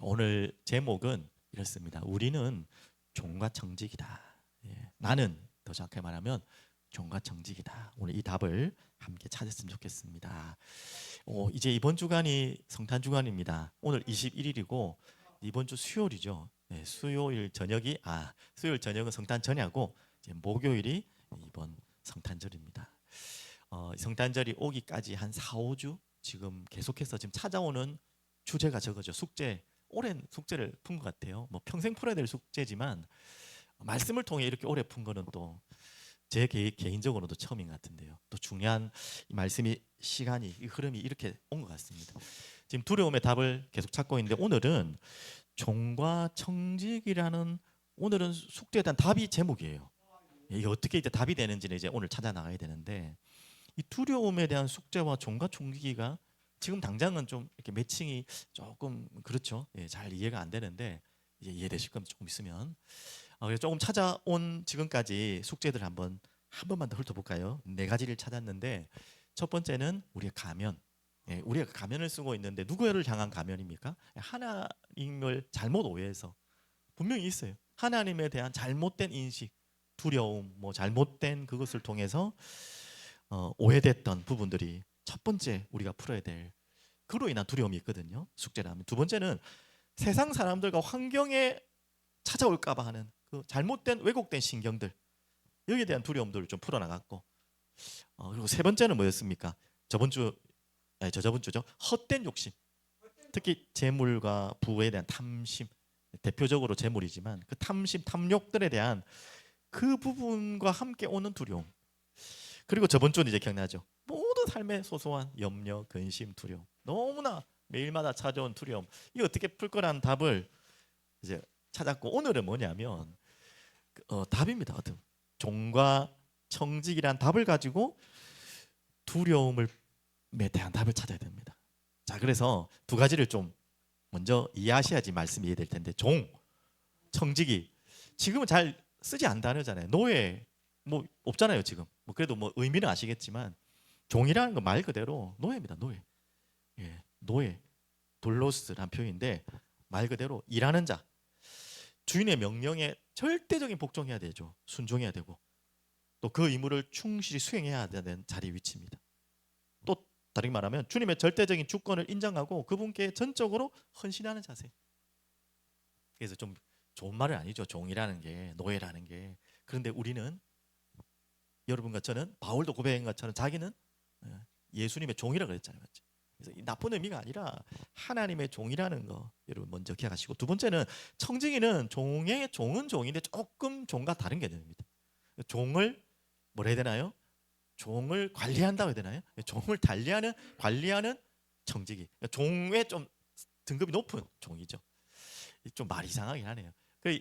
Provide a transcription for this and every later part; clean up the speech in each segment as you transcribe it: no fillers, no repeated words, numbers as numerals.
오늘 제목은 이렇습니다. 우리는 종과 청직이다. 나는 더 정확하게 말하면 종과 청직이다. 오늘 이 답을 함께 찾았으면 좋겠습니다. 이제 이번 주간이 성탄 주간입니다. 오늘 21일이고 이번 주 수요일이죠. 수요일 저녁은 성탄 전야고 이제 목요일이 이번 성탄절입니다. 성탄절이 오기까지 한 4, 5주 지금 계속해서 지금 찾아오는 주제가 저거죠. 숙제. 오랜 숙제를 푼 것 같아요. 뭐 평생 풀어야 될 숙제지만 말씀을 통해 이렇게 오래 푼 거는 또 제 개인적으로도 처음인 것 같은데요. 또 중요한 이 말씀이 시간이 이 흐름이 이렇게 온 것 같습니다. 지금 두려움의 답을 계속 찾고 있는데 오늘은 종과 청직이라는 오늘은 숙제에 대한 답이 제목이에요. 이게 어떻게 이제 답이 되는지는 이제 오늘 찾아 나가야 되는데 이 두려움에 대한 숙제와 종과 청지기가 지금 당장은 좀 이렇게 매칭이 조금 그렇죠. 잘 이해가 안 되는데 이제 이해되실 겁니다. 조금 있으면. 그래서 조금 찾아온 지금까지 숙제들 한 번만 더 훑어볼까요? 4가지를 찾았는데 첫 번째는 우리의 가면. 우리가 가면을 쓰고 있는데 누구를 향한 가면입니까? 하나님을 잘못 오해해서 분명히 있어요. 하나님에 대한 잘못된 인식, 두려움, 뭐 잘못된 그것을 통해서 오해됐던 부분들이 첫 번째 우리가 풀어야 될 그로 인한 두려움이 있거든요. 숙제라면. 두 번째는 세상 사람들과 환경에 찾아올까 봐 하는 그 잘못된 왜곡된 신경들, 여기에 대한 두려움들을 좀 풀어나갔고, 그리고 세 번째는 뭐였습니까? 저저번 주죠. 헛된 욕심, 특히 재물과 부에 대한 탐심, 대표적으로 재물이지만 그 탐심, 탐욕들에 대한 그 부분과 함께 오는 두려움. 그리고 저번 주는 이제 기억나죠? 모든 삶의 소소한 염려, 근심, 두려움, 너무나 매일마다 찾아온 두려움, 이거 어떻게 풀 거라는 답을 이제 찾았고, 오늘은 뭐냐면 답입니다. 종과 청직이란 답을 가지고 두려움에 대한 답을 찾아야 됩니다. 자, 그래서 두 가지를 좀 먼저 이해하셔야지 말씀이 이해될 텐데, 종, 청직이 지금은 잘 쓰지 않다잖아요. 노예 뭐 없잖아요 지금. 뭐 그래도 뭐 의미는 아시겠지만 종이라는 건 말 그대로 노예입니다. 노예. 노예, 돌로스라는 표현인데 말 그대로 일하는 자, 주인의 명령에 절대적인 복종해야 되죠. 순종해야 되고 또 그 의무를 충실히 수행해야 되는 자리 위치입니다. 또 다르게 말하면 주님의 절대적인 주권을 인정하고 그분께 전적으로 헌신하는 자세. 그래서 좀 좋은 말은 아니죠. 종이라는 게, 노예라는 게. 그런데 우리는, 여러분과 저는 바울도 고백한 것처럼 자기는 예수님의 종이라고 그랬잖아요. 맞죠? 그래서 나쁜 의미가 아니라 하나님의 종이라는 거 여러분 먼저 기억하시고, 두 번째는 청지기는 종은 종인데 조금 종과 다른 개념입니다. 종을 뭐라 해야 되나요? 종을 관리한다고 해야 되나요? 종을 관리하는 청지기. 종의 좀 등급이 높은 종이죠. 좀 말이 이상하긴 하네요.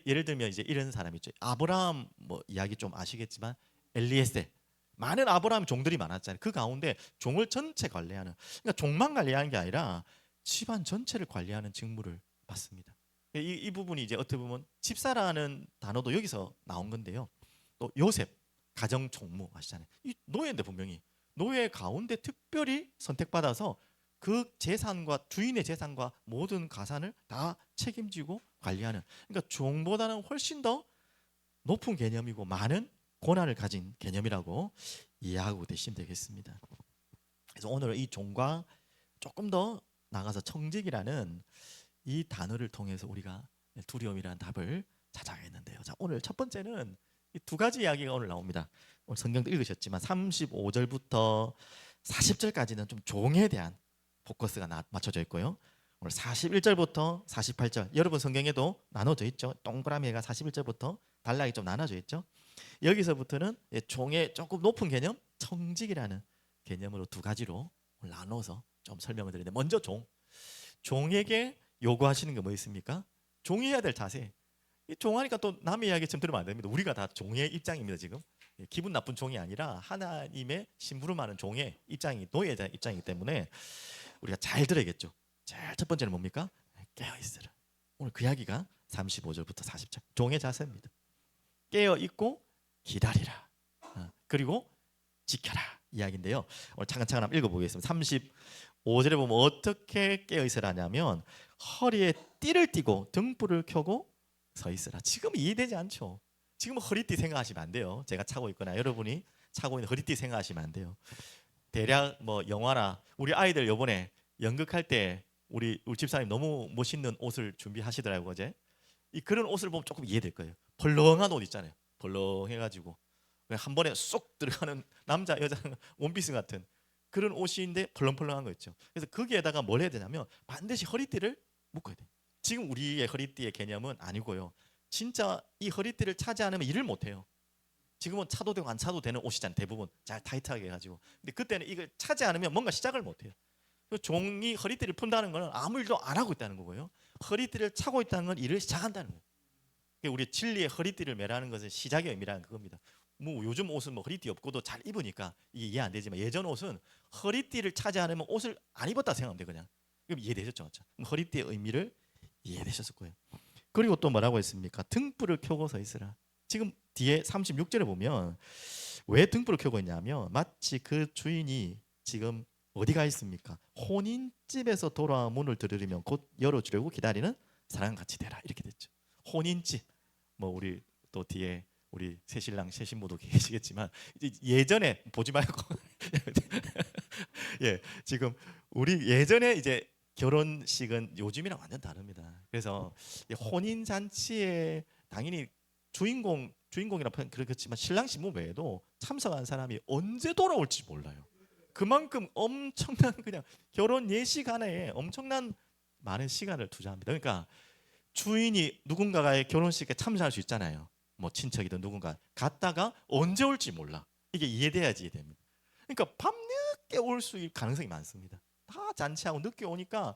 예를 들면 이제 이런 사람이 있죠. 아브라함 뭐 이야기 좀 아시겠지만 엘리에셀, 많은 아브라함 종들이 많았잖아요. 그 가운데 종을 전체 관리하는, 그러니까 종만 관리하는 게 아니라 집안 전체를 관리하는 직무를 받습니다. 이 부분이 이제 어떻게 보면 집사라는 단어도 여기서 나온 건데요. 또 요셉 가정 총무 아시잖아요. 이 노예인데 분명히 노예 가운데 특별히 선택받아서 그 재산과 주인의 재산과 모든 가산을 다 책임지고 관리하는, 그러니까 종보다는 훨씬 더 높은 개념이고 많은 권한을 가진 개념이라고 이해하고 계시면 되겠습니다. 그래서 오늘 이 종과 조금 더 나가서 청직이라는 이 단어를 통해서 우리가 두려움이라는 답을 찾아가겠는데요. 자, 오늘 첫 번째는 이 두 가지 이야기가 오늘 나옵니다. 오늘 성경도 읽으셨지만 35절부터 40절까지는 좀 종에 대한 포커스가 맞춰져 있고요. 오늘 41절부터 48절, 여러분 성경에도 나눠져 있죠. 동그라미가 41절부터 단락이 좀 나눠져 있죠. 여기서부터는 종의 조금 높은 개념, 청직이라는 개념으로 두 가지로 나눠서 좀 설명을 드리는데, 먼저 종에게 요구하시는 게 뭐 있습니까? 종이 해야 될 자세. 이 종하니까 또 남의 이야기처럼 들으면 안 됩니다. 우리가 다 종의 입장입니다. 지금 기분 나쁜 종이 아니라 하나님의 심부름하는 종의 입장이, 노예의 입장이기 때문에 우리가 잘 들어야겠죠. 제일 첫 번째는 뭡니까? 깨어 있으라. 오늘 그 이야기가 35절부터 40절 종의 자세입니다. 깨어 있고 기다리라. 그리고 지켜라 이야기인데요. 오늘 차근차근 한번 읽어보겠습니다. 35절에 보면 어떻게 깨어 있으라 하냐면 허리에 띠를 띠고 등불을 켜고 서 있으라. 지금 이해되지 않죠? 지금 허리띠 생각하시면 안 돼요. 제가 차고 있거나 여러분이 차고 있는 허리띠 생각하시면 안 돼요. 대략 뭐 영화나 우리 아이들 요번에 연극할 때 우리 집사님 너무 멋있는 옷을 준비하시더라고요. 어제 이 그런 옷을 보면 조금 이해될 거예요. 벌렁한 옷 있잖아요. 벌렁해가지고 한 번에 쏙 들어가는 남자 여자 원피스 같은 그런 옷인데 펄렁펄렁한 거 있죠. 그래서 거기에다가 뭘 해야 되냐면 반드시 허리띠를 묶어야 돼요. 지금 우리의 허리띠의 개념은 아니고요. 진짜 이 허리띠를 차지 않으면 일을 못 해요. 지금은 차도 되고 안 차도 되는 옷이잖아요. 대부분 잘 타이트하게 해가지고. 근데 그때는 이걸 차지 않으면 뭔가 시작을 못 해요. 종이 허리띠를 푼다는 거는 아무 일도 안 하고 있다는 거고요. 허리띠를 차고 있다는 건 일을 시작한다는 거예요. 우리 진리의 허리띠를 매라는 것은 시작의 의미라는 그겁니다. 뭐 요즘 옷은 뭐 허리띠 없고도 잘 입으니까 이게 이해 안 되지만 예전 옷은 허리띠를 차지 않으면 옷을 안 입었다 생각하면 돼 그냥. 그럼 이해되셨죠? 허리띠의 의미를 이해되셨을 거예요. 그리고 또 뭐라고 했습니까? 등불을 켜고 서 있으라. 지금 뒤에 36절에 보면 왜 등불을 켜고 있냐면 마치 그 주인이 지금 어디가 있습니까? 혼인집에서 돌아와 문을 두드리면 곧 열어주려고 기다리는 사람같이 되라 이렇게 됐죠. 혼인집 뭐 우리 또 뒤에 우리 새신랑 새신부도 계시겠지만 예전에 보지 말고 예 지금 우리 예전에 이제 결혼식은 요즘이랑 완전 다릅니다. 그래서 혼인 잔치에 당연히 주인공이라 표현 그렇겠지만 신랑 신부 외에도 참석한 사람이 언제 돌아올지 몰라요. 그만큼 엄청난 그냥 결혼 예식하나에 엄청난 많은 시간을 투자합니다. 그러니까 주인이 누군가의 결혼식에 참석할 수 있잖아요. 뭐 친척이든 누군가 갔다가 언제 올지 몰라. 이게 이해돼야지 됩니다. 그러니까 밤늦게 올 수 있을 가능성이 많습니다. 다 잔치하고 늦게 오니까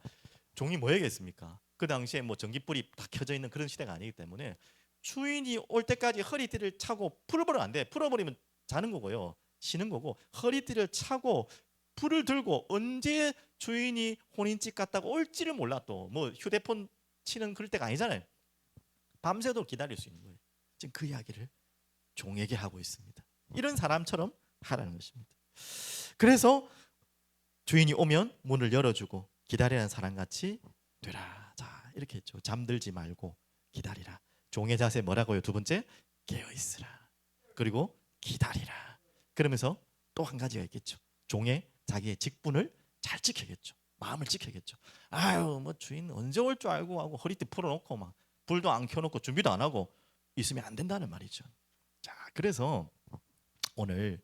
종이 뭐 해야겠습니까? 그 당시에 뭐 전기불이 다 켜져 있는 그런 시대가 아니기 때문에 주인이 올 때까지 허리띠를 차고 풀어버리면 안 돼. 풀어버리면 자는 거고요. 쉬는 거고 허리띠를 차고 불을 들고 언제 주인이 혼인집 갔다가 올지를 몰라. 또 뭐 휴대폰 치는 그럴 때가 아니잖아요. 밤새도록 기다릴 수 있는 거예요. 지금 그 이야기를 종에게 하고 있습니다. 이런 사람처럼 하라는 것입니다. 그래서 주인이 오면 문을 열어주고 기다리는 사람같이 되라. 자 이렇게 했죠. 잠들지 말고 기다리라. 종의 자세 뭐라고요? 두 번째 깨어 있으라. 그리고 기다리라. 그러면서 또 한 가지가 있겠죠. 종의 자기의 직분을 잘 지켜야겠죠. 마음을 지켜야겠죠. 아유 뭐 주인 언제 올 줄 알고 하고 허리띠 풀어놓고 막 불도 안 켜놓고 준비도 안 하고 있으면 안 된다는 말이죠. 자 그래서 오늘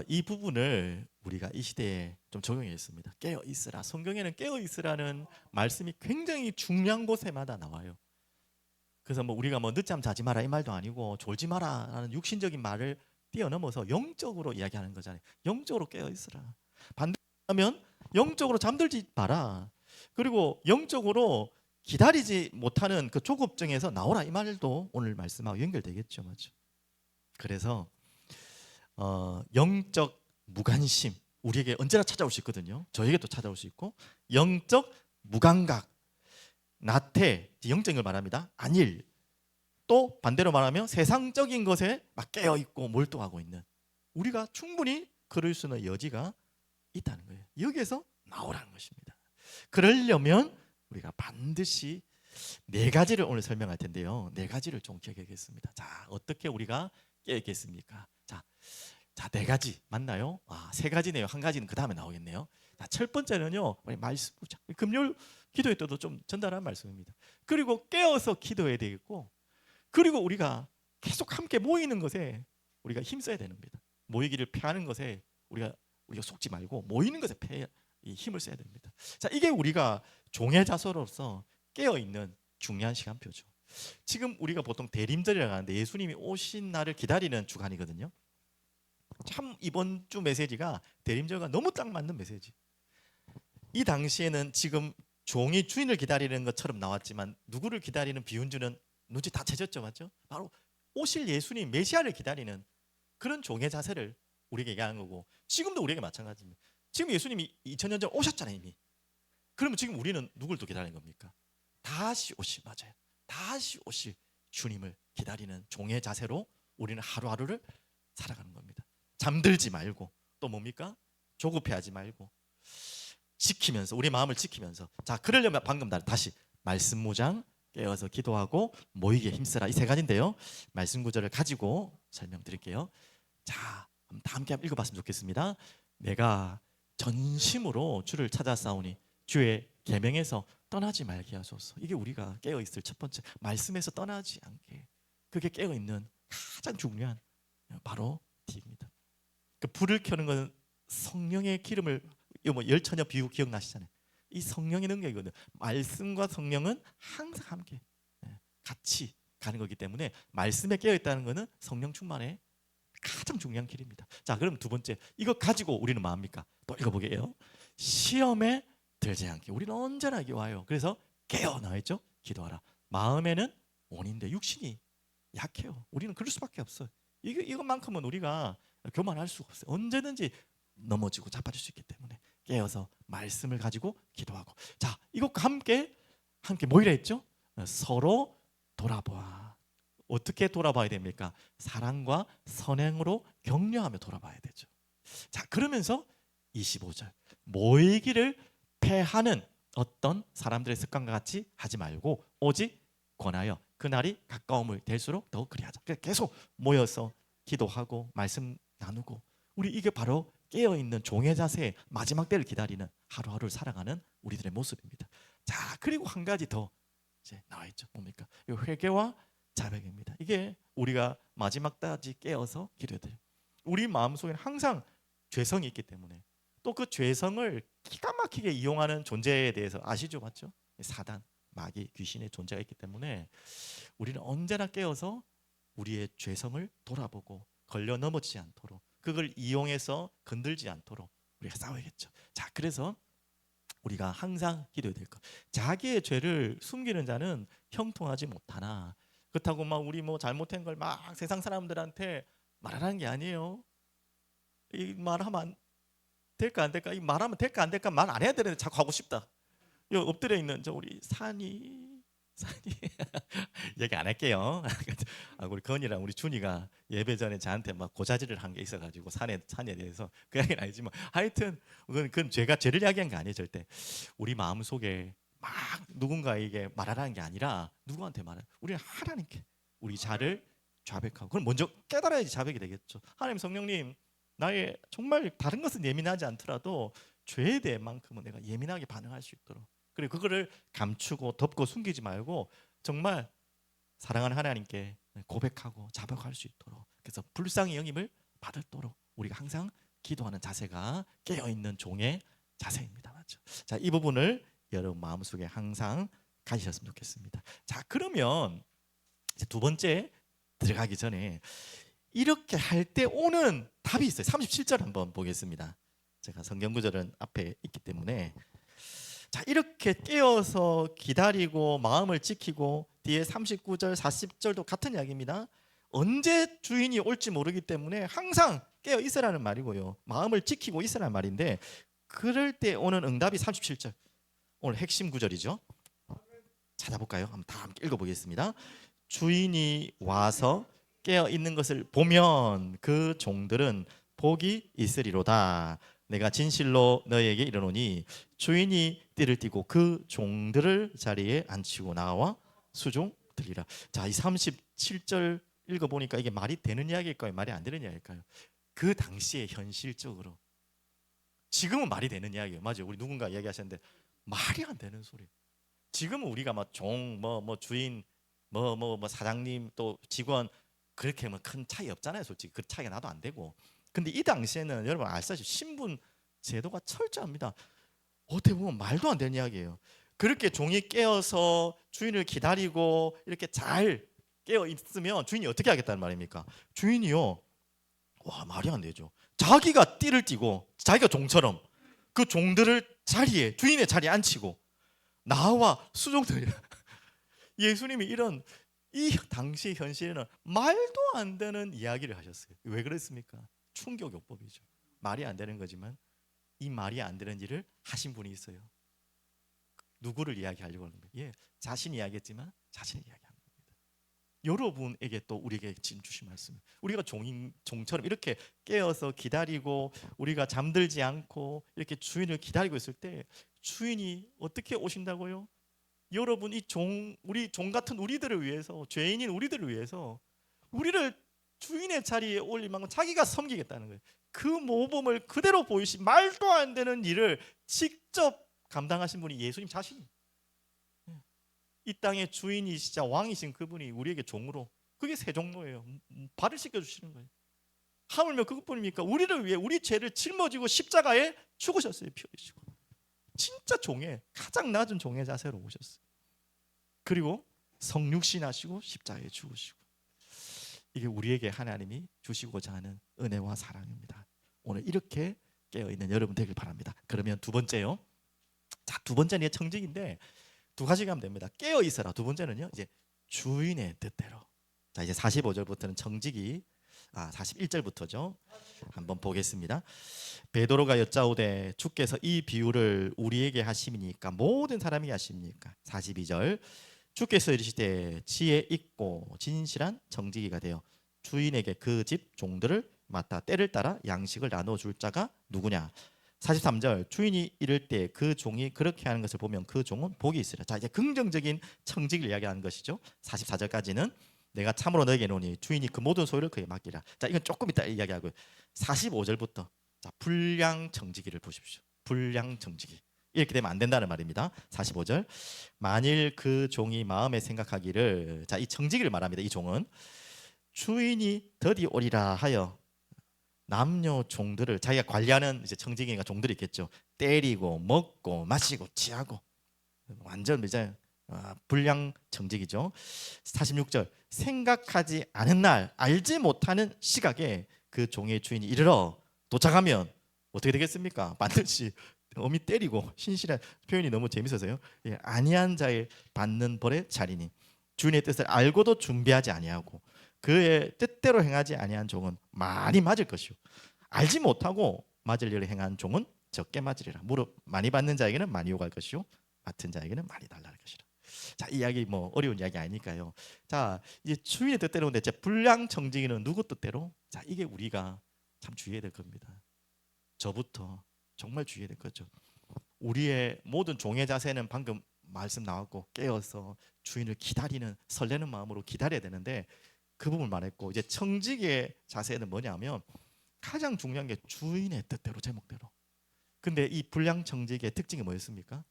이 부분을 우리가 이 시대에 좀 적용했습니다. 깨어 있으라. 성경에는 깨어 있으라는 말씀이 굉장히 중요한 곳에마다 나와요. 그래서 뭐 우리가 뭐 늦잠 자지 마라 이 말도 아니고 졸지 마라라는 육신적인 말을 뛰어넘어서 영적으로 이야기하는 거잖아요. 영적으로 깨어 있으라. 반대하면 영적으로 잠들지 마라. 그리고 영적으로 기다리지 못하는 그 조급증에서 나오라 이 말도 오늘 말씀하고 연결되겠죠, 맞죠? 그래서 영적 무관심 우리에게 언제나 찾아올 수 있거든요. 저에게도 찾아올 수 있고 영적 무감각 나태 영적인 걸 말합니다. 안일 또 반대로 말하면 세상적인 것에 막 깨어 있고 몰두하고 있는 우리가 충분히 그럴 수 있는 여지가 있다는 거예요. 여기에서 나오라는 것입니다. 그러려면 우리가 반드시 네 가지를 오늘 설명할 텐데요. 네 가지를 좀 기억하겠습니다. 자, 어떻게 우리가 깨어 있겠습니까? 자, 네 가지 맞나요? 세 가지네요. 한 가지는 그 다음에 나오겠네요. 자, 첫 번째는요. 말씀 금요일 기도회 때도 좀 전달한 말씀입니다. 그리고 깨어서 기도해야 되겠고, 그리고 우리가 계속 함께 모이는 것에 우리가 힘써야 됩니다. 모이기를 피하는 것에 우리가 속지 말고 모이는 것에 힘을 써야 됩니다. 자, 이게 우리가 종의 자세로서 깨어 있는 중요한 시간표죠. 지금 우리가 보통 대림절이라고 하는데 예수님이 오신 날을 기다리는 주간이거든요. 참 이번 주 메시지가 대림절과 너무 딱 맞는 메시지. 이 당시에는 지금 종이 주인을 기다리는 것처럼 나왔지만 누구를 기다리는 비운주는 눈치 다 채졌죠, 맞죠? 바로 오실 예수님 메시아를 기다리는 그런 종의 자세를 우리에게 얘기하는 거고 지금도 우리에게 마찬가지입니다. 지금 예수님이 2000년 전 오셨잖아요 이미. 그러면 지금 우리는 누굴 또 기다리는 겁니까? 다시 오실 맞아요. 다시 오실 주님을 기다리는 종의 자세로 우리는 하루하루를 살아가는 겁니다. 잠들지 말고 또 뭡니까? 조급해하지 말고 지키면서 우리 마음을 지키면서 자 그러려면 방금 다시 말씀 무장 깨어서 기도하고 모이기에 힘쓰라 이 세 가지인데요. 말씀 구절을 가지고 설명드릴게요. 자 다 함께 읽어봤으면 좋겠습니다. 내가 전심으로 주를 찾아 싸우니 주의 계명에서 떠나지 말게 하소서. 이게 우리가 깨어 있을 첫 번째 말씀에서 떠나지 않게 그게 깨어 있는 가장 중요한 바로 D입니다. 그 불을 켜는 건 성령의 기름을 이거 뭐 열처녀 비유 기억나시잖아요. 이 성령의 능력이거든요. 말씀과 성령은 항상 함께 같이 가는 거기 때문에 말씀에 깨어 있다는 것은 성령 충만의 가장 중요한 길입니다. 자, 그럼 두 번째 이거 가지고 우리는 뭐 합니까? 또 읽어보게요. 시험에 들지 않게 우리는 언제나 이게 와요. 그래서 깨어 나와있죠. 기도하라. 마음에는 원인데 육신이 약해요. 우리는 그럴 수밖에 없어요. 이것만큼은 우리가 교만할 수가 없어요. 언제든지 넘어지고 자빠질 수 있기 때문에 깨어서 말씀을 가지고 기도하고 자 이것과 함께 뭐이라 했죠? 서로 돌아보아. 어떻게 돌아봐야 됩니까? 사랑과 선행으로 격려하며 돌아봐야 되죠. 자 그러면서 25절 모이기를 패하는 어떤 사람들의 습관과 같이 하지 말고 오직 권하여 그날이 가까움을 될수록 더 그리하자. 계속 모여서 기도하고 말씀 나누고 우리 이게 바로 깨어있는 종의 자세의 마지막 때를 기다리는 하루하루를 살아가는 우리들의 모습입니다. 자 그리고 한 가지 더 이제 나와 있죠. 뭡니까? 이 회개와 자백입니다. 이게 우리가 마지막 때까지 깨어서 기도해야 돼요. 우리 마음속에는 항상 죄성이 있기 때문에 또 그 죄성을 기가 막히게 이용하는 존재에 대해서 아시죠? 맞죠? 사단, 마귀, 귀신의 존재가 있기 때문에 우리는 언제나 깨어서 우리의 죄성을 돌아보고 걸려 넘어지지 않도록 그걸 이용해서 건들지 않도록 우리가 싸워야겠죠. 자, 그래서 우리가 항상 기도해야 될 것. 자기의 죄를 숨기는 자는 형통하지 못하나 그렇다고 막 우리 뭐 잘못한 걸 막 세상 사람들한테 말하는 게 아니에요. 이 말하면 안 될까 안 될까? 이 말하면 될까 안 될까 말 안 해야 되는데 자꾸 하고 싶다. 여기 엎드려 있는 저 우리 산이 얘기 안 할게요. 우리 건이랑 우리 준이가 예배 전에 저한테 막 고자질을 한 게 있어가지고 산에 대해서 그 얘기는 아니지만 하여튼 그건 제가 죄를 이야기한 게 아니에요. 절대 우리 마음 속에 막 누군가에게 말하라는 게 아니라 누구한테 말해? 우리는 하나님께 우리 자를 자백하고 그걸 먼저 깨달아야지 자백이 되겠죠. 하나님 성령님 나의 정말 다른 것은 예민하지 않더라도 죄에 대해만큼은 내가 예민하게 반응할 수 있도록 그리고 그거를 감추고 덮고 숨기지 말고 정말 사랑하는 하나님께 고백하고 자백할 수 있도록 그래서 불쌍히 여김을 받도록 우리가 항상 기도하는 자세가 깨어있는 종의 자세입니다. 맞죠? 자, 이 부분을 여러분 마음속에 항상 가지셨으면 좋겠습니다. 자, 그러면 이제 두 번째 들어가기 전에 이렇게 할 때 오는 답이 있어요. 37절 한번 보겠습니다. 제가 성경 구절은 앞에 있기 때문에 자 이렇게 깨어서 기다리고 마음을 지키고 뒤에 39절 40절도 같은 이야기입니다. 언제 주인이 올지 모르기 때문에 항상 깨어 있으라는 말이고요. 마음을 지키고 있으라는 말인데 그럴 때 오는 응답이 37절 오늘 핵심 구절이죠. 찾아볼까요? 한번 다 함께 읽어보겠습니다. 주인이 와서 깨어 있는 것을 보면 그 종들은 복이 있으리로다. 내가 진실로 너희에게 이르노니 주인이 띠를 띠고 그 종들을 자리에 앉히고 나와 수종들이라. 자, 이 37절 읽어보니까 이게 말이 되는 이야기일까요? 말이 안 되는 이야기일까요? 그 당시에 현실적으로 지금은 말이 되는 이야기예요. 맞아요. 우리 누군가 이야기하셨는데 말이 안 되는 소리. 지금은 우리가 막 종, 뭐 주인, 뭐 사장님 또 직원 그렇게 뭐 큰 차이 없잖아요. 솔직히 그 차이가 나도 안 되고. 근데 이 당시에는 여러분 아시다시피 신분 제도가 철저합니다. 어떻게 보면 말도 안 되는 이야기예요. 그렇게 종이 깨어서 주인을 기다리고 이렇게 잘 깨어 있으면 주인이 어떻게 하겠다는 말입니까? 주인이요. 와, 말이 안 되죠. 자기가 띠를 띠고 자기가 종처럼 그 종들을 자리에 주인의 자리에 앉히고 나와 수종들이 예수님이 이런 이 당시 현실에는 말도 안 되는 이야기를 하셨어요. 왜 그랬습니까? 충격요법이죠. 말이 안 되는 거지만 이 말이 안 되는 일을 하신 분이 있어요. 누구를 이야기하려고 하는 거예요? 예, 자신이 이야기했지만 자신을 이야기하는 겁니다. 여러분에게 또 우리에게 지금 주신 말씀, 우리가 종처럼 이렇게 깨어서 기다리고 우리가 잠들지 않고 이렇게 주인을 기다리고 있을 때 주인이 어떻게 오신다고요? 여러분 우리 종 같은 우리들을 위해서, 죄인인 우리들을 위해서 우리를 주인의 자리에 올릴 만큼 자기가 섬기겠다는 거예요. 그 모범을 그대로 보이신 말도 안 되는 일을 직접 감당하신 분이 예수님 자신이에요. 이 땅의 주인이시자 왕이신 그분이 우리에게 종으로, 그게 세 종로예요. 발을 씻겨주시는 거예요. 하물며 그것뿐입니까? 우리를 위해 우리 죄를 짊어지고 십자가에 죽으셨어요. 피 흘리시고. 진짜 종의 가장 낮은 종의 자세로 오셨어요. 그리고 성육신하시고 십자가에 죽으시고. 이게 우리에게 하나님이 주시고자 하는 은혜와 사랑입니다. 오늘 이렇게 깨어있는 여러분 되길 바랍니다. 그러면 두 번째요. 자, 두 번째는 청직인데 두 가지가 하면 됩니다. 깨어 있어라. 두 번째는요, 이제 주인의 뜻대로. 자, 이제 45절부터는 청직이 41절부터죠. 한번 보겠습니다. 베드로가 여짜오되 주께서 이 비유를 우리에게 하심이니까 모든 사람이 하십니까? 42절. 주께서 이르시되 지혜 있고 진실한 청지기가 되어 주인에게 그 집 종들을 맡아 때를 따라 양식을 나눠 줄 자가 누구냐? 43절. 주인이 이를 때 그 종이 그렇게 하는 것을 보면 그 종은 복이 있으리라. 자, 이제 긍정적인 청직을 이야기하는 것이죠. 44절까지는 내가 참으로 너에게 이르노니 주인이 그 모든 소유를 그에게 맡기라. 자, 이건 조금 이따 이야기하고요. 45절부터 자, 불량 청지기를 보십시오. 불량 청지기. 이렇게 되면 안 된다는 말입니다. 45절. 만일 그 종이 마음에 생각하기를, 자, 이 청지기를 말합니다. 이 종은 주인이 더디 오리라 하여 남녀 종들을, 자기가 관리하는 이제 청지기가 종들이 있겠죠. 때리고 먹고 마시고 취하고, 완전 이제 불량 청지기죠. 46절. 생각하지 않은 날, 알지 못하는 시각에 그 종의 주인이 이르러 도착하면 어떻게 되겠습니까? 반드시 어미 때리고, 신실한 표현이 너무 재밌어서요. 아니한 자의 받는 벌의 자리니 주인의 뜻을 알고도 준비하지 아니하고 그의 뜻대로 행하지 아니한 종은 많이 맞을 것이요 알지 못하고 맞을 일을 행한 종은 적게 맞으리라. 무릇 많이 받는 자에게는 많이 요구할 것이요 맡은 자에게는 많이 달라할 것이라. 자, 이 이야기 뭐 어려운 이야기 아니니까요. 자, 이제 주인의 뜻대로인데 제 불량 청지기는 누구 뜻대로? 자, 이게 우리가 참 주의해야 될 겁니다. 저부터 정말 주의해야 될 거죠. 우리의 모든 종의 자세는 방금 말씀 나왔고 깨어서 주인을 기다리는 설레는 마음으로 기다려야 되는데 그 부분을 말했고, 이제 청지기의 자세는 뭐냐면 가장 중요한 게 주인의 뜻대로, 제목대로. 근데 이 불량 청지기의 특징이 뭐였습니까?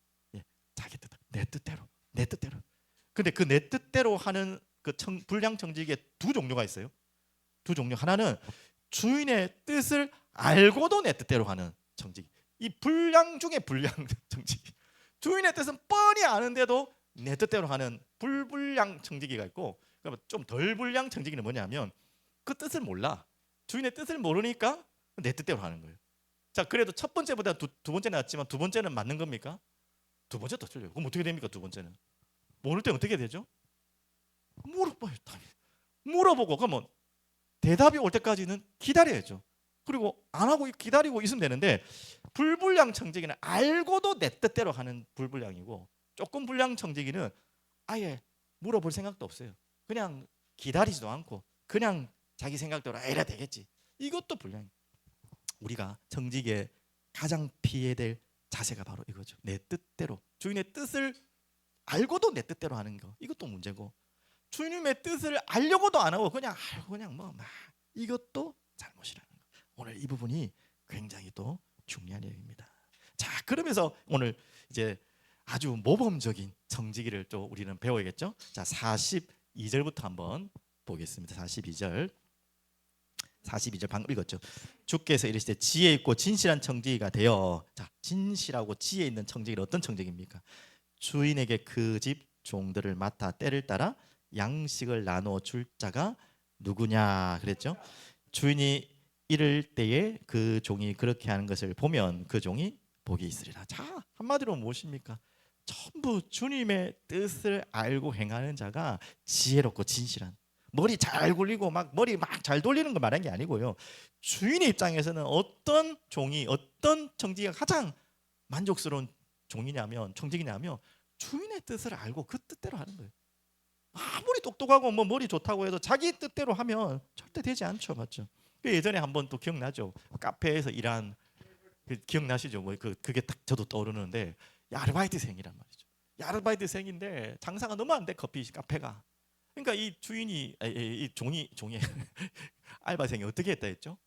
자기 뜻, 내 뜻대로, 내 뜻대로. 근데 그 내 뜻대로 하는 그 불량 청지기의 두 종류가 있어요. 두 종류. 하나는 주인의 뜻을 알고도 내 뜻대로 하는 청지기. 이 불량 중에 불량 청지기. 주인의 뜻은 뻔히 아는데도 내 뜻대로 하는 불불량 청지기가 있고, 좀 덜 불량 청지기는 뭐냐면 그 뜻을 몰라. 주인의 뜻을 모르니까 내 뜻대로 하는 거예요. 자, 그래도 첫 번째보다 두 번째는 낫지만 두 번째는 맞는 겁니까? 두 번째 더 틀려요. 그럼 어떻게 됩니까? 두 번째는 모를 때 어떻게 되죠? 물어봐요. 물어보고 그러면 대답이 올 때까지는 기다려야죠. 그리고 안 하고 기다리고 있으면 되는데, 불불량 청지기는 알고도 내 뜻대로 하는 불불량이고, 조금 불량 청지기는 아예 물어볼 생각도 없어요. 그냥 기다리지도 않고 그냥 자기 생각대로 이래 되겠지. 이것도 불량이에요. 우리가 청지기에 가장 피해야 될 자세가 바로 이거죠. 내 뜻대로, 주인의 뜻을 알고도 내 뜻대로 하는 거, 이것도 문제고, 주님의 뜻을 알려고도 안 하고 그냥 알고 그냥 막 이것도 잘못이라는 거. 오늘 이 부분이 굉장히 또 중요한 얘기입니다. 자, 그러면서 오늘 이제 아주 모범적인 청지기를 또 우리는 배워야겠죠. 자, 42절부터 한번 보겠습니다. 42절 방금 읽었죠. 주께서 이르시되 지혜 있고 진실한 청지기가 되어. 자, 진실하고 지혜 있는 청지기는 어떤 청지기입니까? 주인에게 그 집 종들을 맡아 때를 따라 양식을 나눠 줄 자가 누구냐 그랬죠. 주인이 이를 때에 그 종이 그렇게 하는 것을 보면 그 종이 복이 있으리라. 자, 한마디로 무엇입니까? 전부 주님의 뜻을 알고 행하는 자가 지혜롭고 진실한, 머리 잘 굴리고 막 머리 막 잘 돌리는 거 말한 게 아니고요. 주인의 입장에서는 어떤 종이, 어떤 청지기가 가장 만족스러운 종이냐면, 청지기냐면 주인의 뜻을 알고 그 뜻대로 하는 거예요. 아무리 똑똑하고 뭐 머리 좋다고 해도 자기 뜻대로 하면 절대 되지 않죠, 맞죠? 예전에 한번 또 기억나죠? 카페에서 일한 기억나시죠? 뭐 그게 딱 저도 떠오르는데 아르바이트생이란 말이죠. 아르바이트생인데 장사가 너무 안 돼, 커피 카페가. 그러니까 이 주인이 이 종이 알바생이 어떻게 했다 했죠?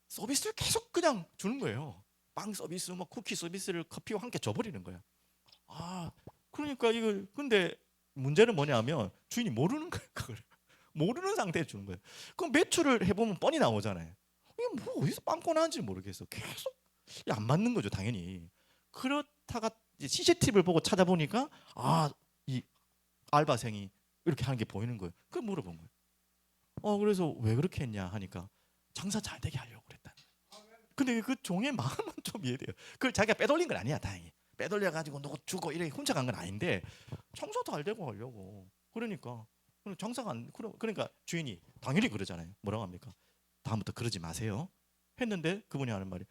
서비스를 계속 그냥 주는 거예요. 빵 서비스, 뭐 쿠키 서비스를 커피와 함께 줘버리는 거야. 아, 그러니까 이거 근데 문제는 뭐냐면 주인이 모르는 거예요. 그걸 모르는 상태에 주는 거예요. 그럼 매출을 해보면 뻔히 나오잖아요. 이게 뭐 어디서 빵꾸 나는지 모르겠어. 계속 안 맞는 거죠, 당연히. 그렇다가 CCTV를 보고 찾아보니까 이 알바생이 이렇게 하는 게 보이는 거예요. 그걸 물어본 거예요. 그래서 왜 그렇게 했냐 하니까 장사 잘 되게 하려고 그랬다. 근데 그 종의 마음은 좀 이해돼요. 그걸 자기가 빼돌린 건 아니야, 다행히. 빼돌려 가지고 누구 주고 이렇게 훔쳐간 건 아닌데 장사 잘 되고 하려고. 그러니까 장사가 안 그러니까 주인이 당연히 그러잖아요. 뭐라고 합니까? 다음부터 그러지 마세요. 했는데 그분이 하는 말이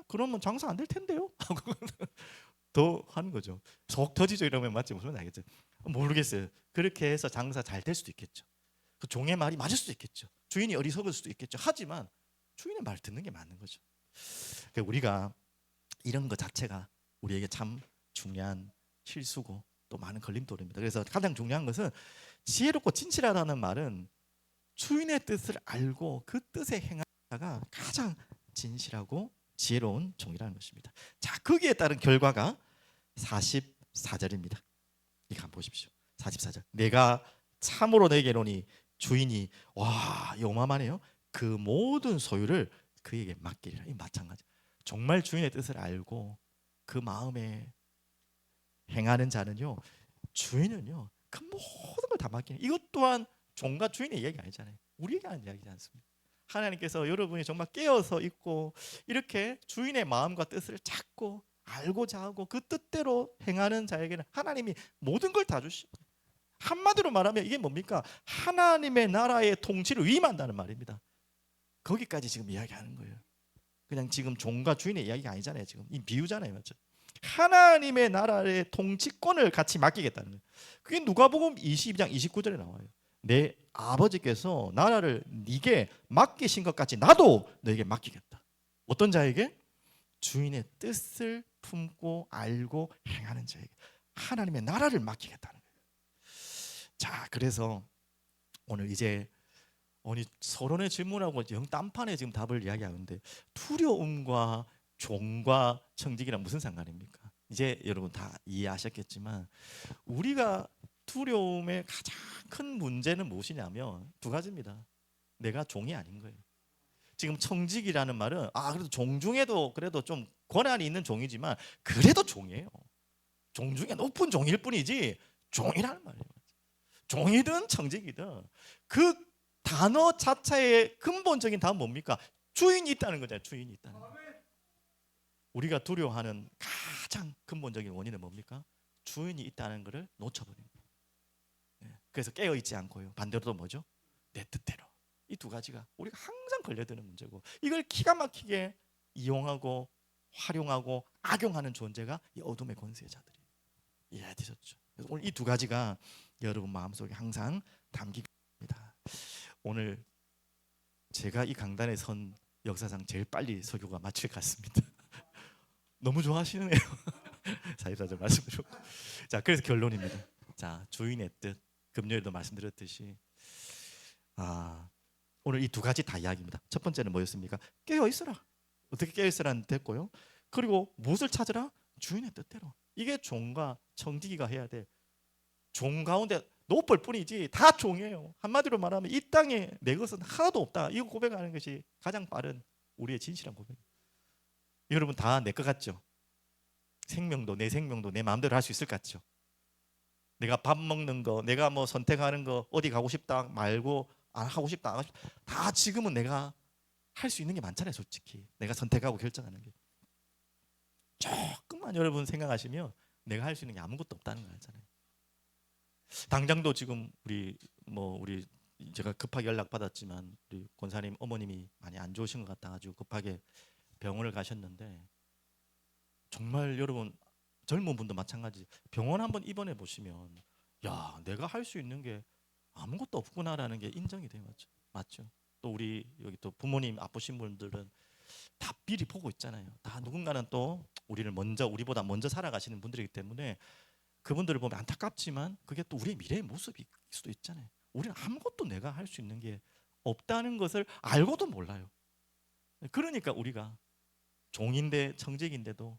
그러면 장사 안 될 텐데요. 하고 더 하는 거죠. 속 터지죠 이러면 맞지 무슨 말인지 알겠죠? 모르겠어요. 그렇게 해서 장사 잘 될 수도 있겠죠. 그 종의 말이 맞을 수도 있겠죠. 주인이 어리석을 수도 있겠죠. 하지만 주인의 말 듣는 게 맞는 거죠. 그러니까 우리가 이런 것 자체가 우리에게 참 중요한 실수고 또 많은 걸림돌입니다. 그래서 가장 중요한 것은 지혜롭고 진실하다는 말은 주인의 뜻을 알고 그 뜻에 행하다가 가장 진실하고 지혜로운 종이라는 것입니다. 자, 거기에 따른 결과가 44절입니다. 이거 한번 보십시오. 44절. 내가 참으로 내게 이르노니 주인이 어마어마하네요. 그 모든 소유를 그에게 맡기리라. 이 마찬가지. 정말 주인의 뜻을 알고 그 마음에 행하는 자는요, 주인은요 그 모든 걸 다 맡기는. 이것 또한 종과 주인의 이야기 아니잖아요. 우리에게 하는 이야기지 않습니까? 하나님께서 여러분이 정말 깨어서 있고 이렇게 주인의 마음과 뜻을 찾고 알고자 하고 그 뜻대로 행하는 자에게는 하나님이 모든 걸 다 주시고, 한마디로 말하면 이게 뭡니까? 하나님의 나라의 통치를 위임한다는 말입니다. 거기까지 지금 이야기하는 거예요. 그냥 지금 종과 주인의 이야기가 아니잖아요. 지금 이 비유잖아요, 맞죠? 하나님의 나라의 통치권을 같이 맡기겠다는 거예요. 그게 누가복음 22장 29절에 나와요. 내 아버지께서 나라를 네게 맡기신 것 같이 나도 너에게 맡기겠다. 어떤 자에게? 주인의 뜻을 품고 알고 행하는 자에게 하나님의 나라를 맡기겠다는 거예요. 자, 그래서 오늘 이제 서론의 질문하고 영 딴판에 지금 답을 이야기하는데 두려움과 종과 청직이랑 무슨 상관입니까? 이제 여러분 다 이해하셨겠지만 우리가 두려움의 가장 큰 문제는 무엇이냐면 두 가지입니다. 내가 종이 아닌 거예요. 지금 청직이라는 말은 그래도 종 중에도 그래도 좀 권한이 있는 종이지만 그래도 종이에요. 종 중에 높은 종일 뿐이지 종이라는 말이에요. 종이든 청직이든 그 단어 자체의 근본적인 답은 뭡니까? 주인이 있다는 거잖아요. 주인이 있다는 거. 우리가 두려워하는 가장 근본적인 원인은 뭡니까? 주인이 있다는 것을 놓쳐버린 거예요. 그래서 깨어있지 않고요. 반대로 뭐죠? 내 뜻대로. 이 두 가지가 우리가 항상 걸려드는 문제고, 이걸 기가 막히게 이용하고 활용하고 악용하는 존재가 이 어둠의 권세의 자들이에요. 이해되셨죠? 오늘 이 두 가지가 여러분 마음속에 항상 담기게 됩니다. 오늘 제가 이 강단에 선 역사상 제일 빨리 설교가 마칠 것 같습니다. 너무 좋아하시네요. 44절 말씀 주고. 자, 그래서 결론입니다. 자, 주인의 뜻. 금요일도 말씀드렸듯이 오늘 이 두 가지 다 이야기입니다. 첫 번째는 뭐였습니까? 깨어 있어라. 어떻게 깨어 있으라는 됐고요. 그리고 무엇을 찾으라? 주인의 뜻대로. 이게 종과 청지기가 해야 돼. 종 가운데 높을 뿐이지 다 종이에요. 한마디로 말하면 이 땅에 내 것은 하나도 없다. 이거 고백하는 것이 가장 빠른 우리의 진실한 고백입니다. 여러분 다 내 것 같죠? 생명도 내 생명도 내 마음대로 할 수 있을 것 같죠? 내가 밥 먹는 거, 내가 뭐 선택하는 거, 어디 가고 싶다 말고 안 하고 싶다 안 하고 싶다, 다 지금은 내가 할 수 있는 게 많잖아요. 솔직히 내가 선택하고 결정하는 게. 조금만 여러분 생각하시면 내가 할 수 있는 게 아무것도 없다는 거 알잖아요. 당장도 지금 우리 제가 급하게 연락 받았지만 우리 권사님 어머님이 많이 안 좋으신 것 같아가지고 급하게 병원을 가셨는데, 정말 여러분 젊은 분도 마찬가지 병원 한번 입원해 보시면 야, 내가 할 수 있는 게 아무것도 없구나라는 게 인정이 돼요. 맞죠? 맞죠? 또 우리 여기 또 부모님 아프신 분들은 다 미리 보고 있잖아요. 다 누군가는 또 우리를 먼저 우리보다 먼저 살아가시는 분들이기 때문에 그분들을 보면 안타깝지만 그게 또 우리의 미래의 모습일 수도 있잖아요. 우리는 아무것도 내가 할 수 있는 게 없다는 것을 알고도 몰라요. 그러니까 우리가 종인데 청직인데도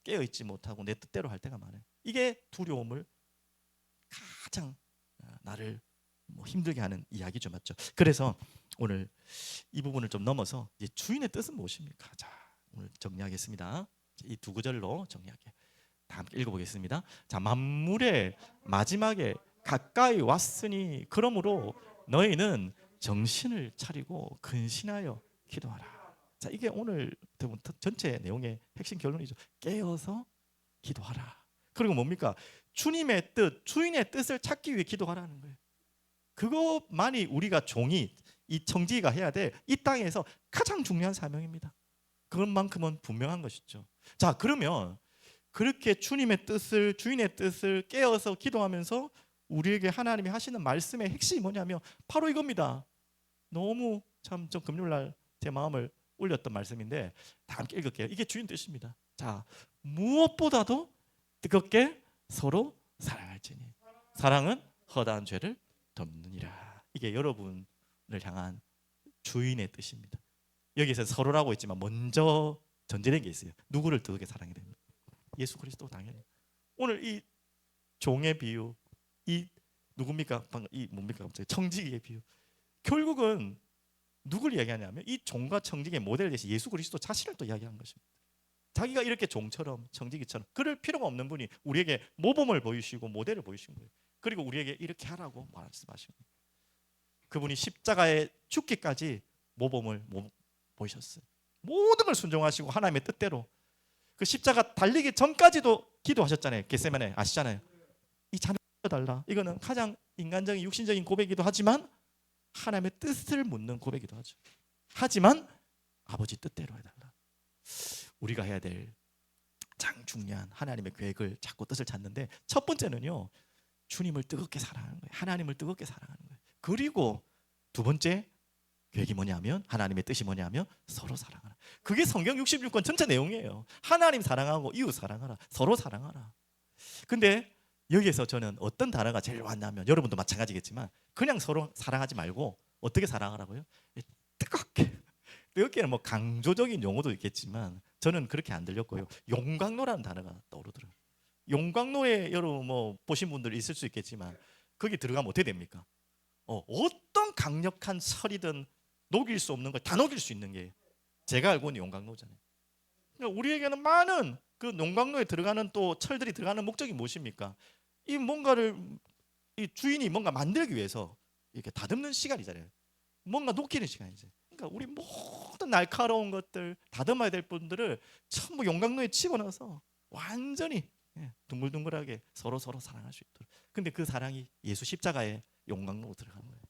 깨어 있지 못하고 내 뜻대로 할 때가 많아요. 이게 두려움을 가장 나를 뭐 힘들게 하는 이야기죠, 맞죠? 그래서 오늘 이 부분을 좀 넘어서 이제 주인의 뜻은 무엇입니까? 자, 오늘 정리하겠습니다. 이 두 구절로 정리할게요. 다 함께 읽어보겠습니다. 자, 만물의 마지막에 가까이 왔으니 그러므로 너희는 정신을 차리고 근신하여 기도하라. 자, 이게 오늘 대부분 전체 내용의 핵심 결론이죠. 깨어서 기도하라. 그리고 뭡니까? 주님의 뜻, 주인의 뜻을 찾기 위해 기도하라는 거예요. 그것만이 우리가 종이 이 청지기가 해야 될 이 땅에서 가장 중요한 사명입니다. 그것만큼은 분명한 것이죠. 자, 그러면 그렇게 주님의 뜻을 주인의 뜻을 깨어서 기도하면서 우리에게 하나님이 하시는 말씀의 핵심이 뭐냐면 바로 이겁니다. 너무 참 좀 금요일날 제 마음을 울렸던 말씀인데 다 함께 읽을게요. 이게 주인 뜻입니다. 자, 무엇보다도 뜨겁게 서로 사랑할지니 사랑은 허다한 죄를 덮느니라. 이게 여러분을 향한 주인의 뜻입니다. 여기서 서로라고 했지만 먼저 전제된 게 있어요. 누구를 뜨겁게 사랑해야 됩니까? 예수 그리스도 당연히. 오늘 이 종의 비유, 이 누굽니까? 방금 이 뭡니까? 갑자기 청지기의 비유. 결국은 누굴 이야기하냐면 이 종과 청지기의 모델 대신 예수 그리스도 자신을 또 이야기하는 것입니다. 자기가 이렇게 종처럼 청지기처럼 그럴 필요가 없는 분이 우리에게 모범을 보이시고 모델을 보이신 거예요. 그리고 우리에게 이렇게 하라고 말씀하신 거예요. 그분이 십자가에 죽기까지 모범을 보이셨어요. 모든 걸 순종하시고 하나님의 뜻대로 그 십자가 달리기 전까지도 기도하셨잖아요. 겟세마네 아시잖아요. 이 잔을 달라. 이거는 가장 인간적인 육신적인 고백이기도 하지만 하나님의 뜻을 묻는 고백이기도 하죠. 하지만 아버지 뜻대로 해달라. 우리가 해야 될 가장 중요한 하나님의 계획을 찾고 뜻을 찾는데 첫 번째는요, 주님을 뜨겁게 사랑하는 거예요. 하나님을 뜨겁게 사랑하는 거예요. 그리고 두 번째 계획이 뭐냐면 하나님의 뜻이 뭐냐면 서로 사랑하라. 그게 성경 66권 전체 내용이에요. 하나님 사랑하고 이웃 사랑하라. 서로 사랑하라. 근데 여기에서 저는 어떤 단어가 제일 왔냐면 여러분도 마찬가지겠지만 그냥 서로 사랑하지 말고 어떻게 사랑하라고요? 뜨겁게. 뜨겁게는 뭐 강조적인 용어도 있겠지만 저는 그렇게 안 들렸고요. 용광로라는 단어가 떠오르더라고요. 용광로에 여러분 뭐 보신 분들 있을 수 있겠지만 거기 들어가면 어떻게 됩니까? 어떤 강력한 설이든 녹일 수 없는 걸 다 녹일 수 있는 게 제가 알고 있는 용광로잖아요. 그러니까 우리에게는 많은 그 용광로에 들어가는 또 철들이 들어가는 목적이 무엇입니까? 이 뭔가를 이 주인이 뭔가 만들기 위해서 이렇게 다듬는 시간이잖아요. 뭔가 녹이는 시간이죠. 그러니까 우리 모든 날카로운 것들 다듬어야 될 분들을 전부 용광로에 집어넣어서 완전히 둥글둥글하게 서로 사랑할 수 있도록. 근데 그 사랑이 예수 십자가에 용광로로 들어가는 거예요.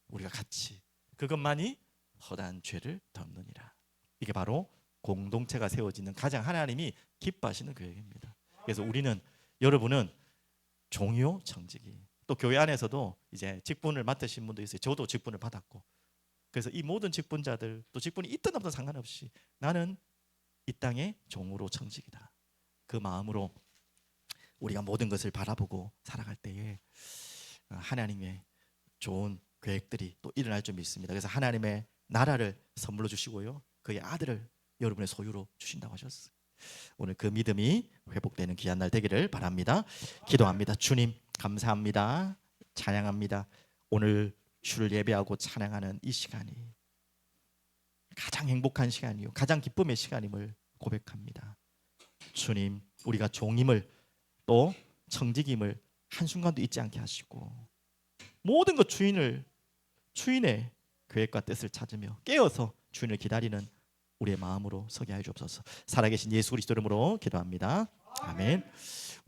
우리가 같이 그것만이 허다한 죄를 덮느니라. 이게 바로 공동체가 세워지는 가장 하나님이 기뻐하시는 계획입니다. 그래서 우리는 여러분은 종이요 청지기. 또 교회 안에서도 이제 직분을 맡으신 분도 있어요. 저도 직분을 받았고. 그래서 이 모든 직분자들 또 직분이 있든 없든 상관없이 나는 이 땅의 종으로 청지기다. 그 마음으로 우리가 모든 것을 바라보고 살아갈 때에 하나님의 좋은 계획들이 또 일어날 줄 믿습니다. 그래서 하나님의 나라를 선물로 주시고요, 그의 아들을 여러분의 소유로 주신다고 하셨어요. 오늘 그 믿음이 회복되는 귀한 날 되기를 바랍니다. 기도합니다. 주님 감사합니다. 찬양합니다. 오늘 주를 예배하고 찬양하는 이 시간이 가장 행복한 시간이요, 가장 기쁨의 시간임을 고백합니다. 주님, 우리가 종임을 또 청지기임을 한순간도 잊지 않게 하시고 모든 것 주인의 계획과 뜻을 찾으며 깨어서 주인을 기다리는 우리의 마음으로 서게 하여 주옵소서. 살아계신 예수 그리스도 이름으로 기도합니다. 아멘.